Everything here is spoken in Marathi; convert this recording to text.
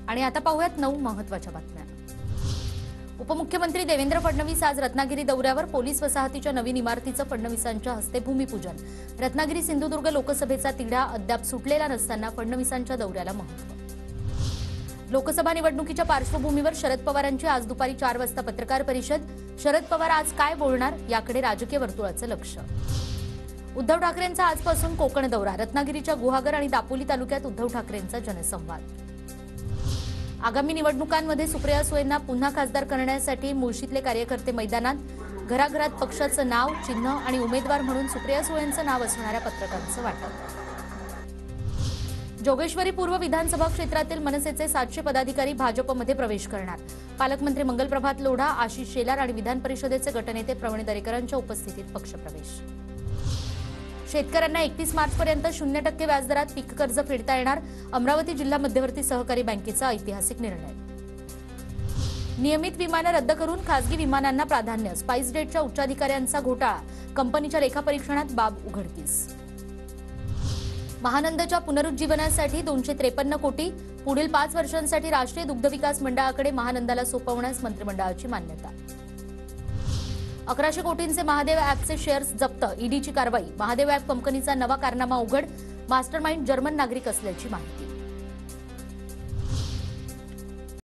आणि आता पाहूयात 9 महत्त्वाच्या बातम्या। उपमुख्यमंत्री देवेंद्र फडणवीस आज रत्नागिरी दौऱ्यावर। पोलीस वसाहतीच्या नवीन इमारतीचं फडणवीसांच्या हस्ते भूमिपूजन। रत्नागिरी सिंधुदुर्ग लोकसभेचा तिढा अद्याप सुटलेला नसताना फडणवीसांच्या दौऱ्याला महत्त्व। लोकसभा निवडणुकीच्या पार्श्वभूमीवर शरद पवारांची आज दुपारी 4 वाजता पत्रकार परिषद। शरद पवार आज काय बोलणार याकडे राजकीय वर्तुळाचं लक्ष। उद्धव ठाकरेंचा आजपासून कोकण दौरा। रत्नागिरीच्या गुहागर आणि दापोली तालुक्यात उद्धव ठाकरेंचा जनसंवाद। आगामी निवडणुकांमध्ये सुप्रिया सुळेंना पुन्हा खासदार करण्यासाठी मुळशीतले कार्यकर्ते मैदानात। घराघरात पक्षाचं नाव, चिन्ह आणि उमेदवार म्हणून सुप्रिया सुळेंचं नाव असणाऱ्या पत्रकांचं वाटप। जोगेश्वरी पूर्व विधानसभा क्षेत्रातील मनसेचे 700 पदाधिकारी भाजपमध्ये प्रवेश करणार। पालकमंत्री मंगलप्रभात लोढा, आशिष शेलार आणि विधान परिषदेचे गटनेते प्रवीण दरेकरांच्या उपस्थितीत पक्षप्रवेश। शेतकऱ्यांना 31 मार्चपर्यंत 0% व्याजदरात पीक कर्ज फेडता येणार। अमरावती जिल्हा मध्यवर्ती सहकारी बँकेचा ऐतिहासिक निर्णय। नियमित विमानं रद्द करून खासगी विमानांना प्राधान्य। स्पाइसजेटच्या उच्चाधिकाऱ्यांचा घोटाळा। कंपनीच्या लेखापरीक्षणात बाब उघडकीस। महानंदच्या पुनरुज्जीवनासाठी 253 कोटी। पुढील 5 वर्षांसाठी राष्ट्रीय दुग्ध विकास मंडळाकडे महानंदाला सोपवण्यास मंत्रिमंडळाची मान्यता। 1100 कोटींचे महादेव ॲपचे शेअर्स जप्त। ईडीची कारवाई। महादेव ॲप कंपनीचा नवा कारनामा उघड। मास्टरमाइंड जर्मन नागरिक असल्याची माहिती।